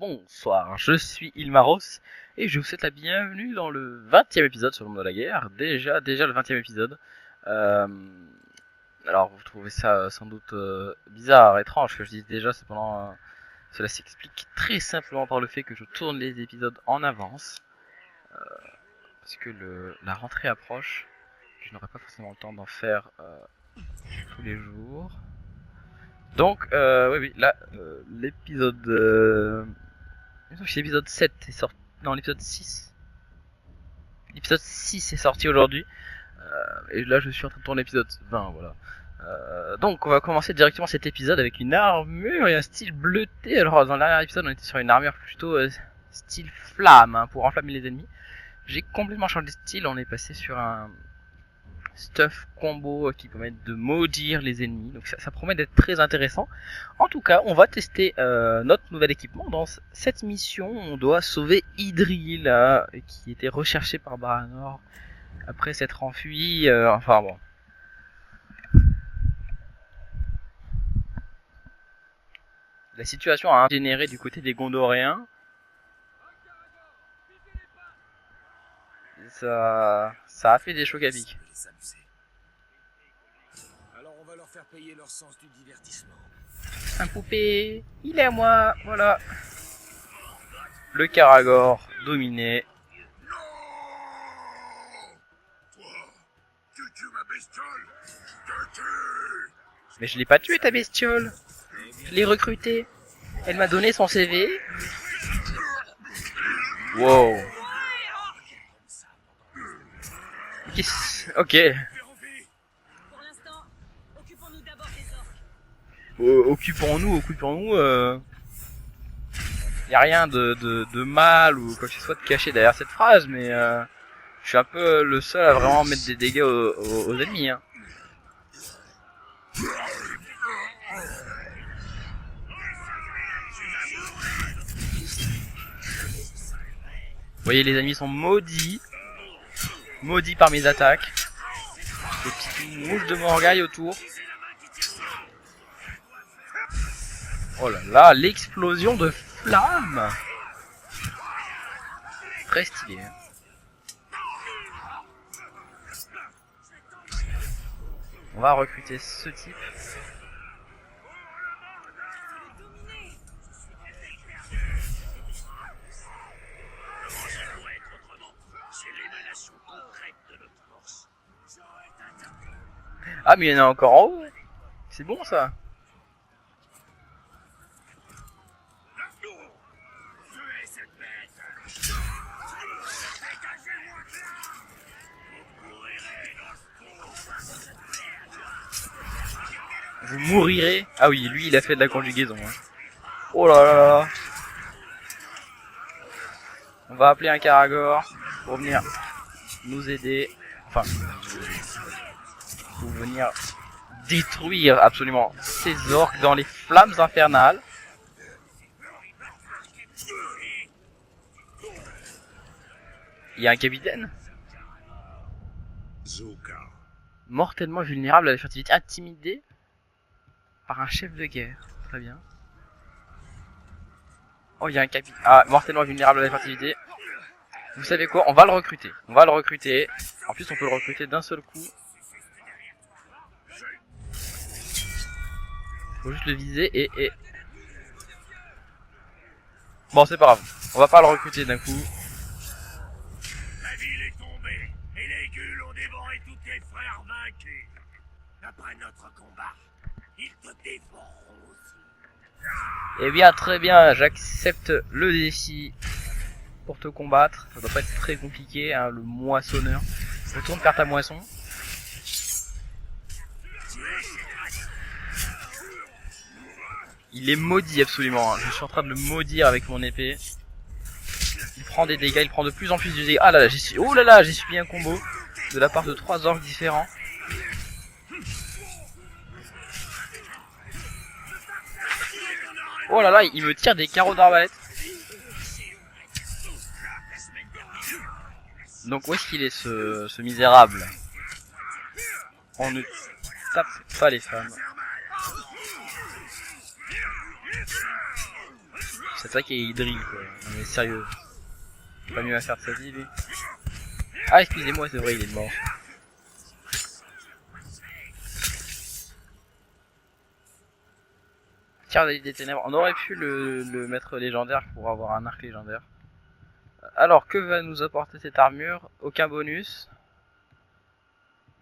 Bonsoir, je suis Ilmaros et je vous souhaite la bienvenue dans le 20e épisode sur le monde de la guerre. Déjà le 20e épisode. Euh, alors vous trouvez ça sans doute bizarre, étrange que je dise déjà, cependant cela s'explique très simplement par le fait que je tourne les épisodes en avance. Parce que la rentrée approche, je n'aurai pas forcément le temps d'en faire tous les jours. Donc, oui, là, l'épisode... l'épisode 7 est sorti... Non, l'épisode 6. L'épisode 6 est sorti aujourd'hui. Et là, je suis en train de tourner l'épisode 20, voilà. Donc, on va commencer directement cet épisode avec une armure et un style bleuté. Alors, dans le dernier épisode, on était sur une armure plutôt style flamme, hein, pour enflammer les ennemis. J'ai complètement changé de style, on est passé sur un stuff combo qui permet de maudire les ennemis, donc ça promet d'être très intéressant. En tout cas, on va tester notre nouvel équipement. Dans cette mission, on doit sauver Idril, qui était recherché par Baranor après s'être enfui, enfin bon. La situation a généré du côté des Gondoriens. Ça a fait des chocs à pic. Alors on va leur faire payer leur sens du divertissement. Un poupée, il est à moi, voilà. Le Karagor dominé. Non, toi, tu tues ma bestiole, je te tue. Mais je l'ai pas tué ta bestiole. Je l'ai recrutée. Elle m'a donné son CV. Wow. Ok. Pour l'instant, occupons-nous d'abord des orques. Occupons-nous. Y a rien de mal ou quoi que ce soit de caché derrière cette phrase, mais je suis un peu le seul à vraiment mettre des dégâts aux ennemis. Hein. Vous voyez, les ennemis sont maudits par mes attaques. Des petites mouches de Morgaille autour. Oh là là, l'explosion de flammes. Très stylé. Hein. On va recruter ce type. Ah mais il y en a encore en haut. C'est bon ça. Vous mourirez. Ah oui, lui il a fait de la conjugaison. Hein. Oh là là là. On va appeler un Karagor pour venir nous aider. Enfin, pour venir détruire absolument ces orques dans les flammes infernales. Il y a un capitaine mortellement vulnérable à la furtivité, intimidé par un chef de guerre. Très bien. Oh, il y a un capitaine. Ah, mortellement vulnérable à la furtivité. Vous savez quoi? On va le recruter. En plus, on peut le recruter d'un seul coup. Faut juste le viser et... Bon, c'est pas grave. On va pas le recruter d'un coup. La ville est tombée et les gueules ont dévoré tous tes frères vaincus. Après notre combat, ils te dévoreront aussi. Eh bien, très bien. J'accepte le défi pour te combattre. Ça doit pas être très compliqué, hein, le moissonneur. Retourne faire ta moisson. Il est maudit absolument, hein. Je suis en train de le maudire avec mon épée. Il prend des dégâts, il prend de plus en plus de dégâts. Ah là là, j'ai subi un combo de la part de 3 orques différents. Oh là là, il me tire des carreaux d'arbalète. Donc où est-ce qu'il est ce misérable? On ne tape pas les femmes. C'est ça qui est Idril quoi. Non mais sérieux. Pas mieux à faire de sa vie lui. Ah excusez-moi, c'est vrai, il est mort. Tir des ténèbres. On aurait pu le mettre légendaire pour avoir un arc légendaire. Alors que va nous apporter cette armure? Aucun bonus.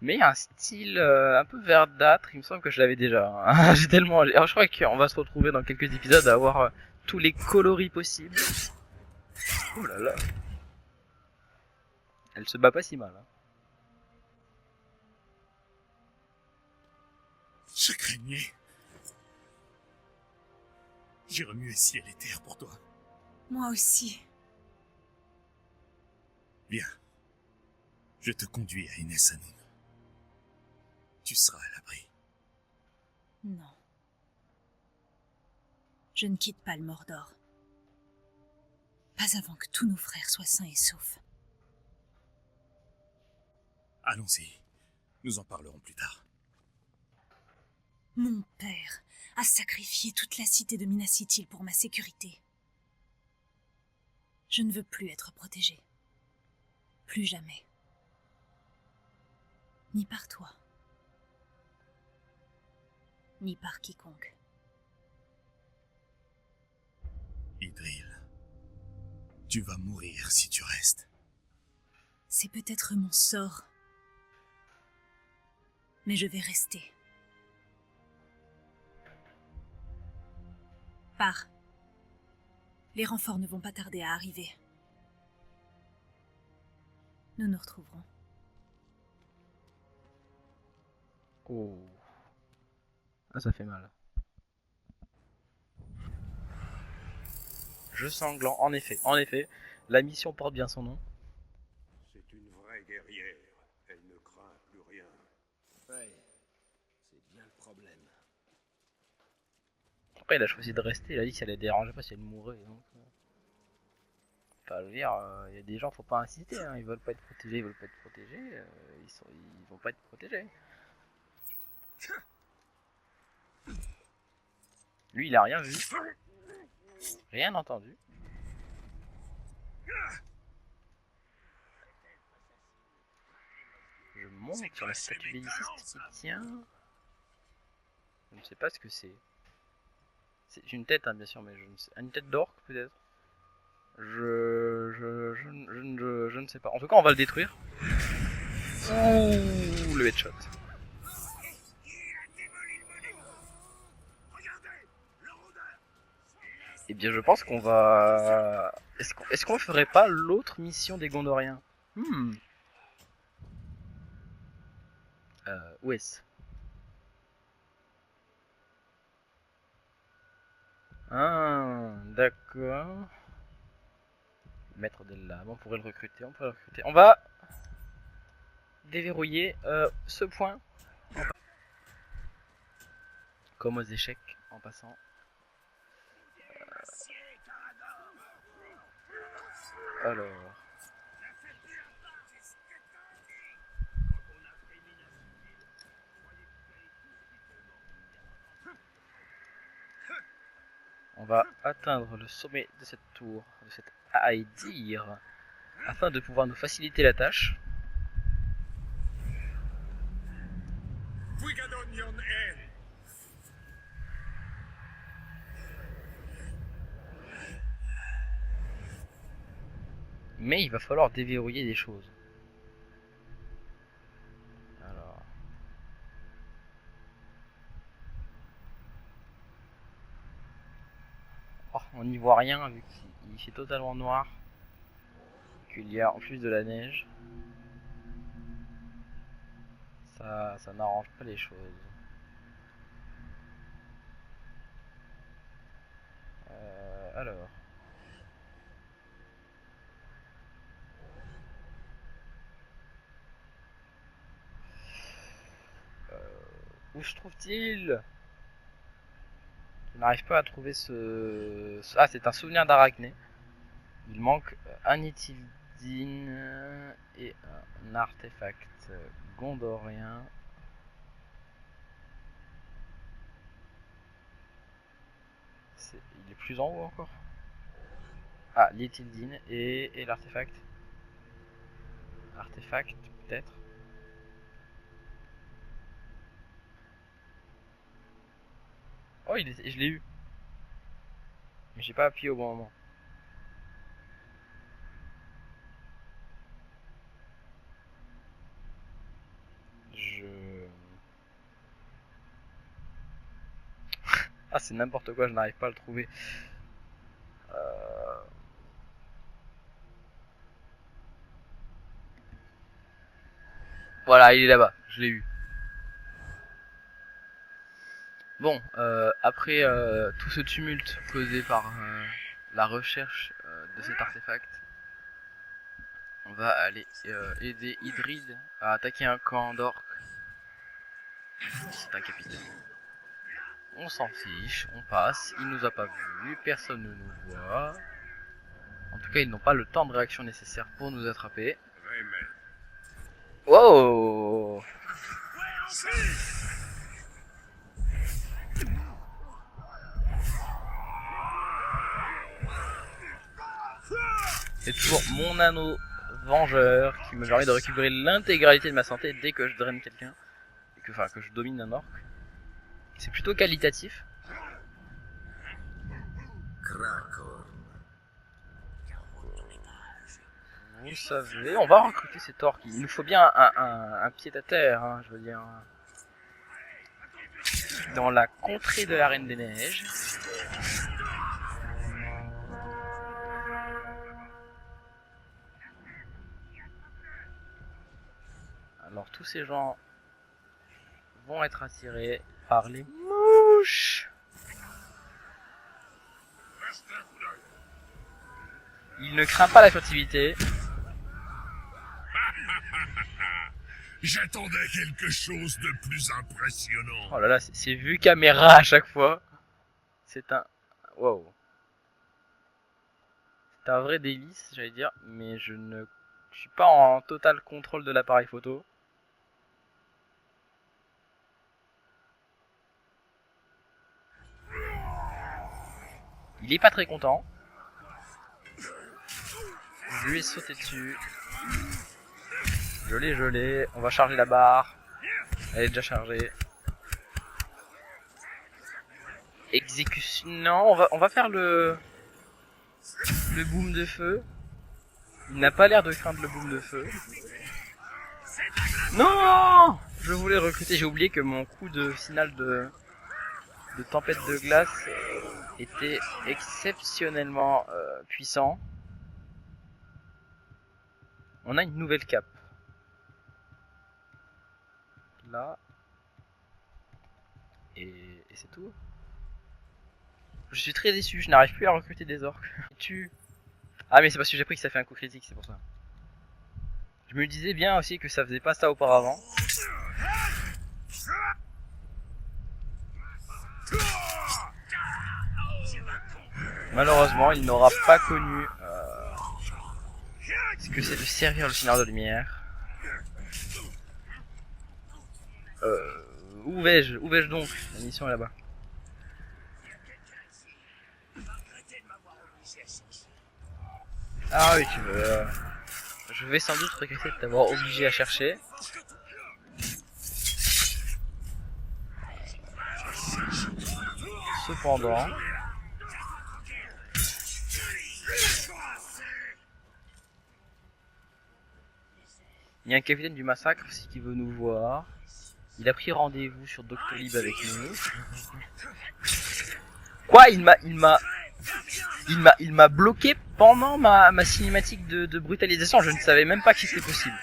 Mais un style un peu verdâtre, il me semble que je l'avais déjà. Hein. J'ai tellement... Alors, je crois qu'on va se retrouver dans quelques épisodes à avoir tous les coloris possibles. Oh là là. Elle se bat pas si mal. Hein. Je craignais. J'ai remué ciel et terre pour toi. Moi aussi. Viens. Je te conduis à Ines Hanoun. Tu seras à l'abri. Non. Je ne quitte pas le Mordor. Pas avant que tous nos frères soient sains et saufs. Allons-y. Nous en parlerons plus tard. Mon père a sacrifié toute la cité de Minas Ithil pour ma sécurité. Je ne veux plus être protégée. Plus jamais. Ni par toi. Ni par quiconque. Idril, tu vas mourir si tu restes. C'est peut-être mon sort. Mais je vais rester. Pars. Les renforts ne vont pas tarder à arriver. Nous nous retrouverons. Oh. Ah, ça fait mal. Jeu sanglant, en effet, la mission porte bien son nom. C'est une vraie guerrière. Elle ne craint plus rien. Ouais, c'est bien le problème. Après, il a choisi de rester, il a dit que ça allait déranger pas si elle mourait. Donc, enfin, je veux dire, il y a des gens, faut pas insister, hein, ils veulent pas être protégés, ils vont pas être protégés. Lui, il a rien vu, rien entendu. Je monte sur la statue belliciste qui tient. Je ne sais pas ce que c'est. C'est une tête, hein, bien sûr, mais je ne sais. Une tête d'orque, peut-être. Je ne sais pas. En tout cas, on va le détruire. Ouh, le headshot. Eh bien, je pense qu'on va... Est-ce qu'on ferait pas l'autre mission des Gondoriens? Où est-ce? Ah, d'accord. Maître des lames, on pourrait le recruter, On va déverrouiller ce point. Comme aux échecs, en passant. Alors... On va atteindre le sommet de cette tour, de cette Aedyr, afin de pouvoir nous faciliter la tâche. Mais il va falloir déverrouiller des choses. Alors... Oh, on n'y voit rien vu qu'il fait totalement noir. Qu'il y a en plus de la neige. Ça n'arrange pas les choses. Alors... Où se trouve-t-il? Je n'arrive pas à trouver ce... Ah, c'est un souvenir d'Arachné. Il manque un Ithildine et un artefact gondorien. Il est plus en haut encore. Ah, l'Itildine et l'artefact. Artefact, peut-être. Oh, je l'ai eu. Mais j'ai pas appuyé au bon moment. Ah, c'est n'importe quoi, je n'arrive pas à le trouver. Voilà, il est là-bas, je l'ai eu. Bon, après tout ce tumulte causé par la recherche de cet artefact, on va aller aider Idrid à attaquer un camp d'orques. C'est un capitaine. On s'en fiche, on passe, il nous a pas vu, personne ne nous voit. En tout cas, ils n'ont pas le temps de réaction nécessaire pour nous attraper. Wow! C'est toujours mon anneau vengeur qui me permet de récupérer l'intégralité de ma santé dès que je draine quelqu'un. Et que je domine un orc. C'est plutôt qualitatif. Vous savez, on va recruter cet orc. Il nous faut bien un pied à terre, hein, je veux dire. Dans la contrée de la Reine des Neiges. Alors tous ces gens vont être attirés par les mouches. Il ne craint pas la furtivité. J'attendais quelque chose de plus impressionnant. Oh là là, c'est vu caméra à chaque fois. C'est un... Wow. C'est un vrai délice, j'allais dire, mais je suis pas en total contrôle de l'appareil photo. Il est pas très content. Je lui ai sauté dessus. Je l'ai. On va charger la barre. Elle est déjà chargée. Exécution. Non, on va faire le boom de feu. Il n'a pas l'air de craindre le boom de feu. Non! Je voulais recruter. J'ai oublié que mon coup de finale de tempête de glace était exceptionnellement puissant. On a une nouvelle cape. Là. Et c'est tout. Je suis très déçu, je n'arrive plus à recruter des orques. Ah mais c'est parce que j'ai pris que ça fait un coup critique, c'est pour ça. Je me disais bien aussi que ça faisait pas ça auparavant. Malheureusement, il n'aura pas connu ce que c'est de servir le Seigneur de Lumière. Où vais-je donc? La mission est là-bas. Ah oui, tu veux. Je vais sans doute regretter de t'avoir obligé à chercher. Cependant, il y a un capitaine du massacre aussi qui veut nous voir. Il a pris rendez-vous sur Doctolib avec nous. Quoi? Il m'a bloqué pendant ma cinématique de brutalisation. Je ne savais même pas que c'était possible.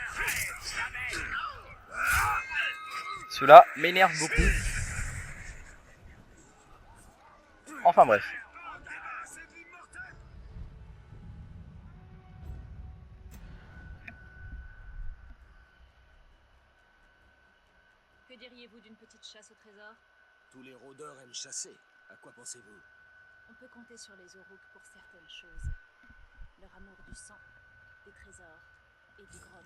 Cela m'énerve beaucoup. Enfin bref. Que diriez-vous d'une petite chasse au trésor? Tous les rôdeurs aiment chasser. À quoi pensez-vous? On peut compter sur les Uruk pour certaines choses. Leur amour du sang, des trésors et du grom.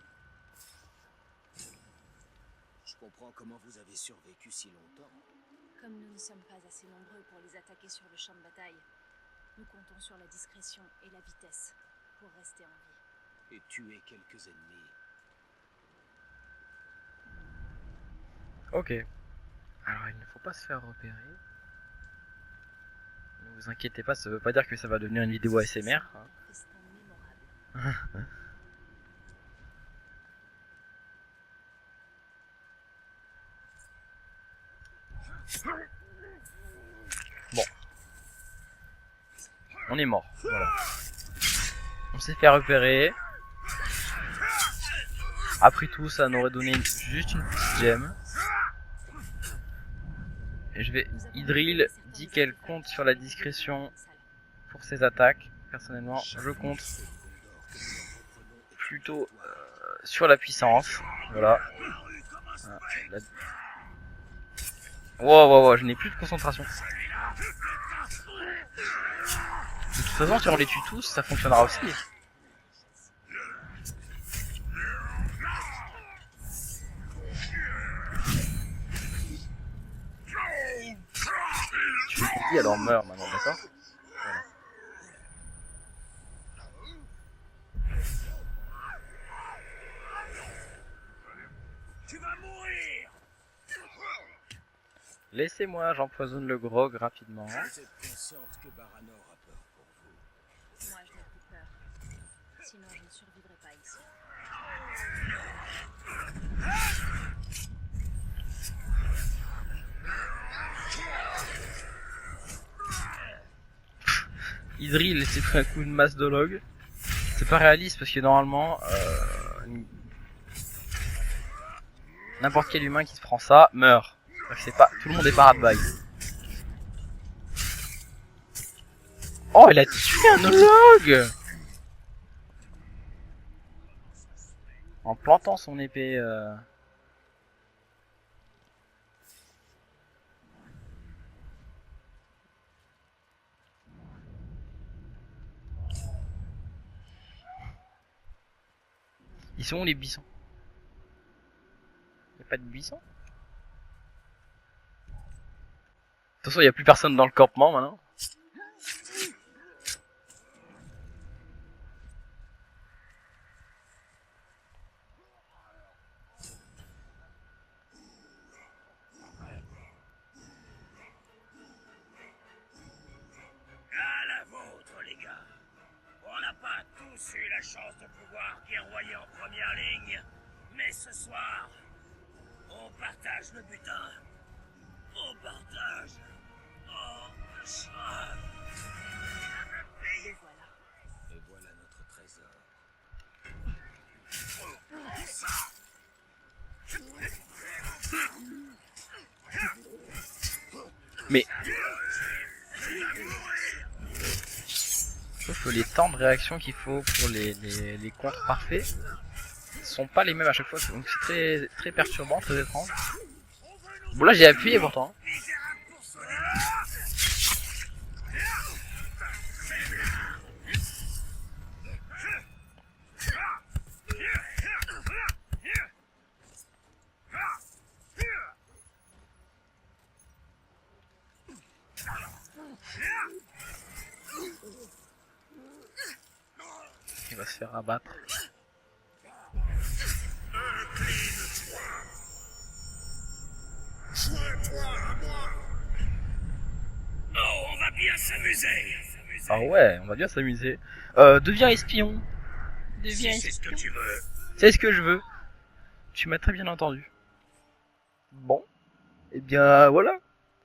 Je comprends comment vous avez survécu si longtemps. Comme nous ne sommes pas assez nombreux pour les attaquer sur le champ de bataille, Nous comptons sur la discrétion et la vitesse pour rester en vie. Et tuer quelques ennemis. Ok. Alors il ne faut pas se faire repérer. Ne vous inquiétez pas, ça veut pas dire que ça va devenir une vidéo ASMR. Hein. Festin mémorable. Bon. On est mort. Voilà. On s'est fait repérer. Après tout, ça n'aurait donné juste une petite gemme. Et je vais... Idril dit qu'elle compte sur la discrétion pour ses attaques. Personnellement, je compte plutôt sur la puissance. Voilà. Wow, je n'ai plus de concentration. De toute façon, si on les tue tous, ça fonctionnera aussi. Tu fais pipi, alors meurs maintenant, d'accord? Voilà. Tu vas mourir! Laissez-moi, j'empoisonne le grog rapidement. Vous êtes consciente que Baranor a peur pour vous. Moi, je n'ai plus peur. Sinon, je ne survivrai pas ici. Idril s'est pris un coup de masse de log. C'est pas réaliste parce que normalement, n'importe quel humain qui se prend ça meurt. C'est pas, tout le monde est pas bye. Oh, il a tué un log en plantant son épée. Ils sont où les buissons? Y'a pas de buissons? De toute façon, y'a plus personne dans le campement maintenant. À la vôtre, les gars. On n'a pas tous eu la chance de pouvoir guerroyer en première ligne, mais ce soir, on partage le butin. On partage. Oh, ça. Les voilà. Et voilà notre trésor. Mais sauf que les temps de réaction qu'il faut pour les contres parfaits sont pas les mêmes à chaque fois, donc c'est très perturbant, très étrange. Bon là j'ai appuyé pourtant. Il va se faire abattre. Oh, on va bien s'amuser. Ah ouais, on va bien s'amuser. Deviens espion. Deviens Si c'est ce que espion. tu veux. C'est ce que je veux. Tu m'as très bien entendu. Bon. Et bien voilà.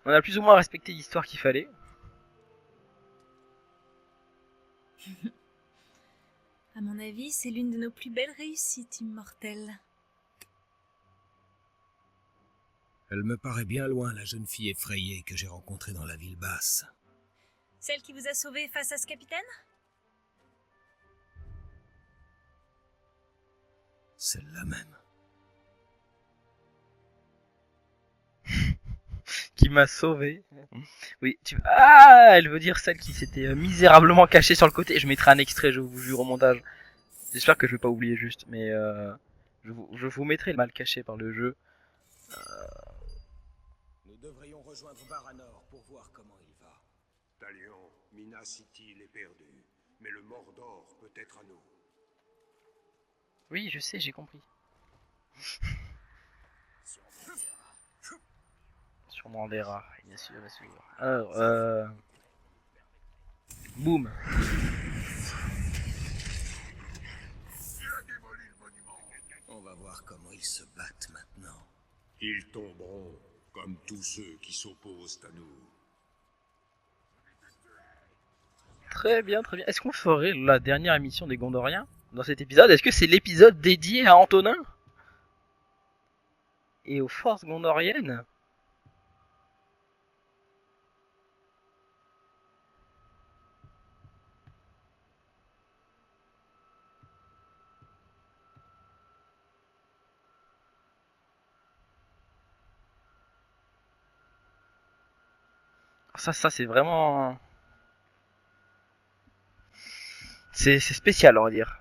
On a plus ou moins respecté l'histoire qu'il fallait. À mon avis, c'est l'une de nos plus belles réussites immortelles. Elle me paraît bien loin, la jeune fille effrayée que j'ai rencontrée dans la ville basse. Celle qui vous a sauvé face à ce capitaine? Celle-là même. Qui m'a sauvé. Oui, ah, elle veut dire celle qui s'était misérablement cachée sur le côté. Je mettrai un extrait, je vous jure, au montage. J'espère que je vais pas oublier juste, mais je vous mettrai le mal caché par le jeu. Nous devrions rejoindre Baranor pour voir comment il va. Talion, Minas Ithil est perdu, mais le Mordor peut être à nous. Oui, je sais, j'ai compris. Sûrement des rats, bien sûr, bien sûr. Alors, boum. On va voir comment ils se battent maintenant. Ils tomberont comme tous ceux qui s'opposent à nous. Très bien, très bien. Est-ce qu'on ferait la dernière émission des Gondoriens dans cet épisode? Est-ce que c'est l'épisode dédié à Antonin et aux forces gondoriennes? Ça c'est vraiment... C'est spécial, on va dire.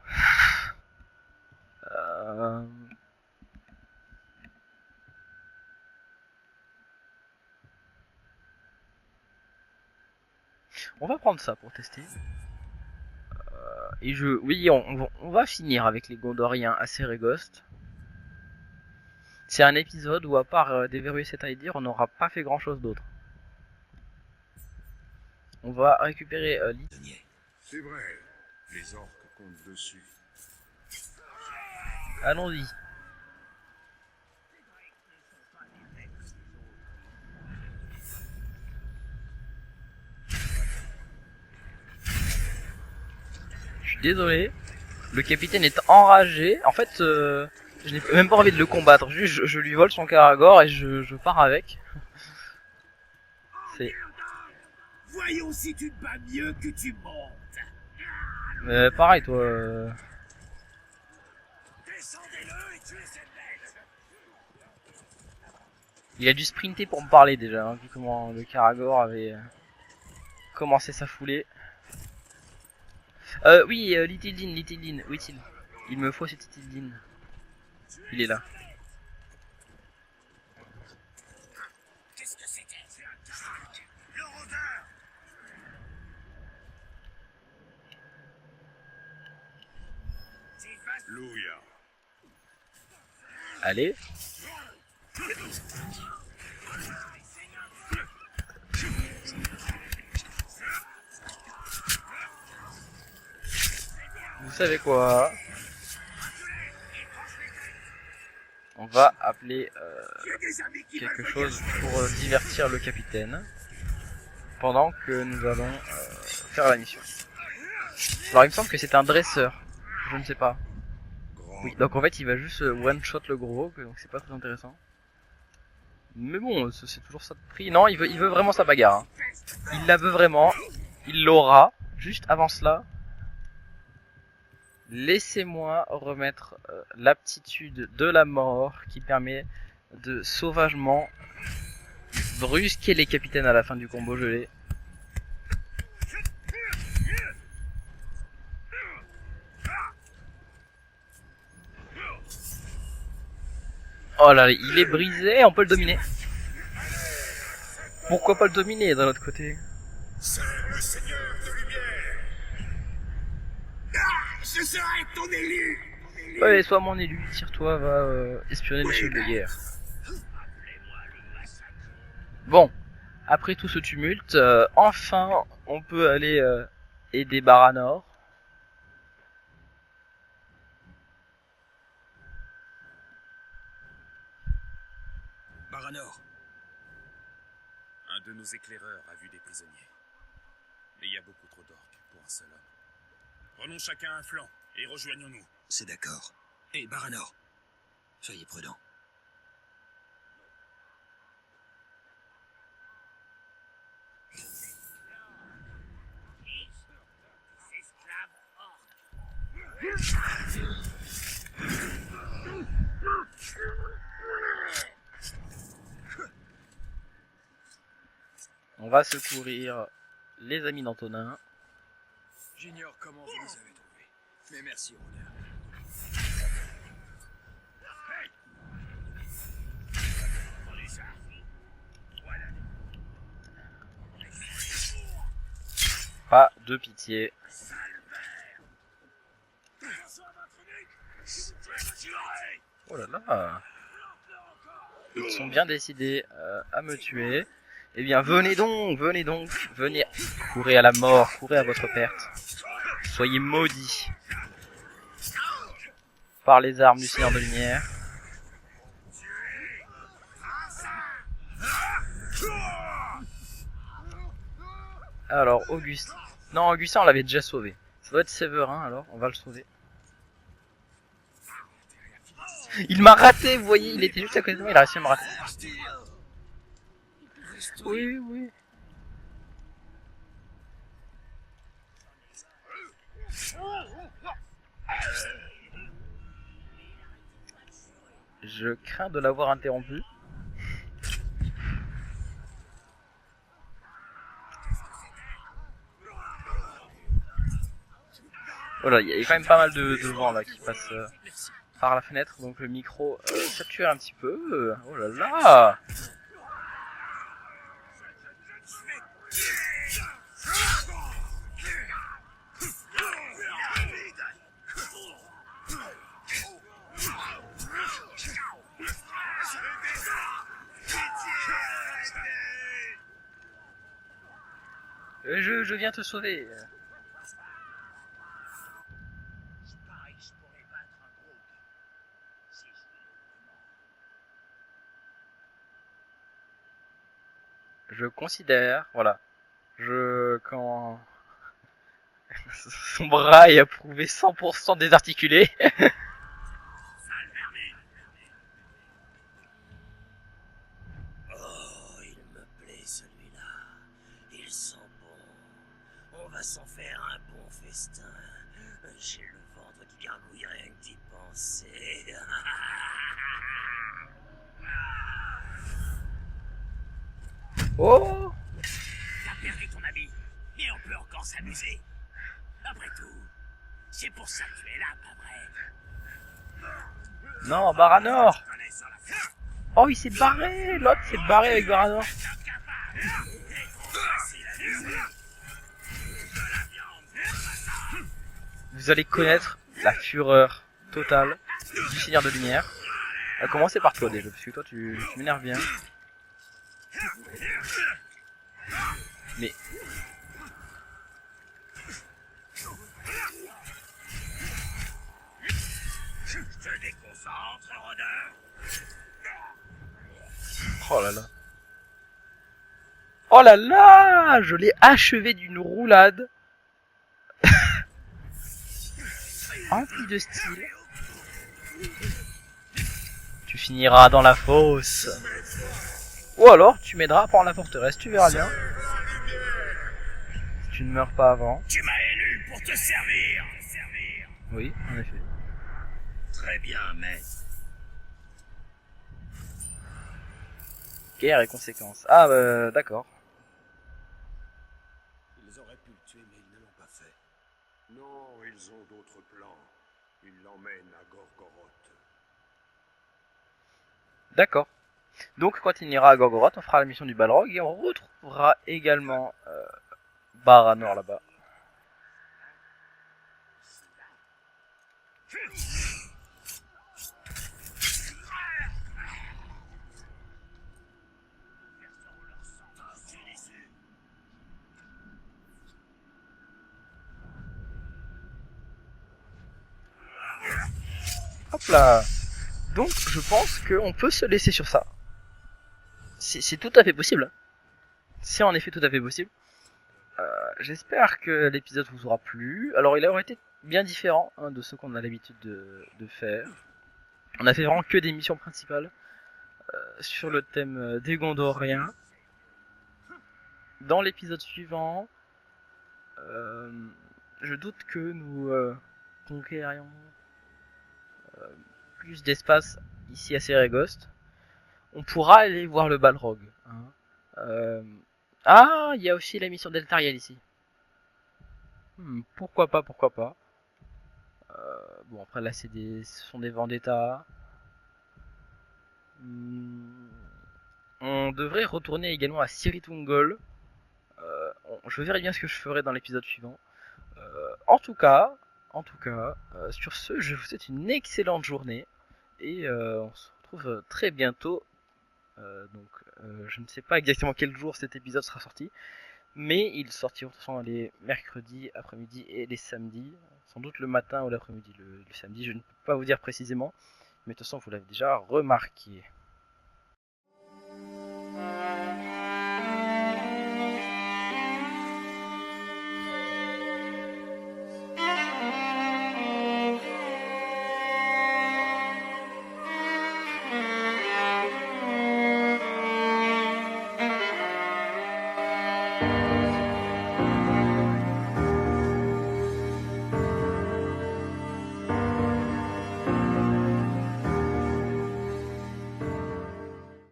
Euh... On va prendre ça pour tester. Et oui, on va finir avec les Gondoriens à Seregost. C'est un épisode où, à part déverrouiller cet idea, on n'aura pas fait grand chose d'autre. On va récupérer C'est vrai, les orques comptent dessus. Allons-y. Je suis désolé. Le capitaine est enragé. En fait, je n'ai même pas envie de le combattre. Juste, je lui vole son Karagor et je pars avec. C'est... Voyons si tu te bats mieux que tu montes. pareil, toi. Descendez-le et tuez cette bête. Il a dû sprinter pour me parler déjà, hein, vu comment le Karagor avait commencé sa foulée. Oui, Litildin, où est-il? Il me faut cet Litildin. Il est là. Qu'est-ce que c'était? Le rôdeur. Louia. Allez. Vous savez quoi? On va appeler quelque chose pour divertir le capitaine pendant que nous allons faire la mission. Alors il me semble que c'est un dresseur, je ne sais pas. Oui, donc en fait il va juste one shot le gros, donc c'est pas très intéressant. Mais bon, c'est toujours ça de prix. Non, il veut vraiment sa bagarre. Hein. Il la veut vraiment, il l'aura. Juste avant cela, laissez-moi remettre l'aptitude de la mort qui permet de sauvagement brusquer les capitaines à la fin du combo gelé. Oh là, il est brisé, on peut le dominer. Pourquoi pas le dominer d'un autre côté? C'est le Seigneur de Lumière. Je serai ton élu. Ouais, sois mon élu, tire-toi, va espionner le chef de guerre. Bon, après tout ce tumulte, enfin on peut aller aider Baranor. Baranor. Un de nos éclaireurs a vu des prisonniers. Mais il y a beaucoup trop d'orques pour un seul homme. Prenons chacun un flanc et rejoignons-nous. C'est d'accord. Et Baranor, soyez prudent. Esclaves On va secourir les amis d'Antonin. J'ignore comment vous les avez trouvés. Mais merci, Rôdeur. Pas de pitié. Oh là là. Ils sont bien décidés à me tuer. Eh bien, venez donc, venez. Courez à la mort, courez à votre perte. Soyez maudits par les armes du Seigneur de Lumière. Alors, Augustin. Non, Augustin, on l'avait déjà sauvé. Ça doit être Séverin, alors, on va le sauver. Il m'a raté, vous voyez, il était juste à côté de moi, il a réussi à me rater. Oui, oui. Je crains de l'avoir interrompu. Voilà, il y a quand même pas mal de vent là qui passe par la fenêtre, donc le micro sature un petit peu. Oh là là! Je viens te sauver. Je considère, voilà, quand son bras est approuvé 100% désarticulé. Oh, il me plaît celui-là. Il sent bon. On va s'en faire un bon festin. J'ai le ventre qui gargouille rien que d'y penser. Oh! T'as perdu ton ami, mais on peut encore s'amuser. Après tout, c'est pour ça que tu es là, pas vrai? Non, Baranor! Oh, il s'est barré! L'autre s'est barré avec Baranor. Vous allez connaître la fureur totale du Seigneur de Lumière. On va commencer par toi déjà, parce que toi tu m'énerves bien. Mais... Je te déconcentre, rôdeur. Oh là là. Oh là là! Je l'ai achevé d'une roulade. Rempli de style. Tu finiras dans la fosse. Ou alors tu m'aideras à prendre la forteresse, tu verras bien. Si tu ne meurs pas avant. Tu m'as élu pour te servir. Oui, en effet. Très bien, mais... Guerre et conséquences. Ah bah d'accord. Ils auraient pu le tuer, mais ils ne l'ont pas fait. Non, ils ont d'autres plans. Ils l'emmènent à Gorgoroth. D'accord. Donc quand il ira à Gorgoroth, on fera la mission du Balrog et on retrouvera également Baranor là-bas. Hop là. Donc je pense qu'on peut se laisser sur ça. C'est tout à fait possible. C'est en effet tout à fait possible. J'espère que l'épisode vous aura plu. Alors il aurait été bien différent de ce qu'on a l'habitude de faire. On a fait vraiment que des missions principales sur le thème des Gondoriens. Dans l'épisode suivant, je doute que nous conquérions plus d'espace ici à Seregost. On pourra aller voir le Balrog. Hein. Ah, il y a aussi la mission d'Eltariel ici. Pourquoi pas, pourquoi pas. Bon, après là, ce sont des vendettas. On devrait retourner également à Sirith Ungol. Je verrai bien ce que je ferai dans l'épisode suivant. En tout cas, sur ce, je vous souhaite une excellente journée et on se retrouve très bientôt. Je ne sais pas exactement quel jour cet épisode sera sorti, mais il sortira de toute façon les mercredis après-midi et les samedis, sans doute le matin ou l'après-midi. Le samedi, je ne peux pas vous dire précisément, mais de toute façon, vous l'avez déjà remarqué.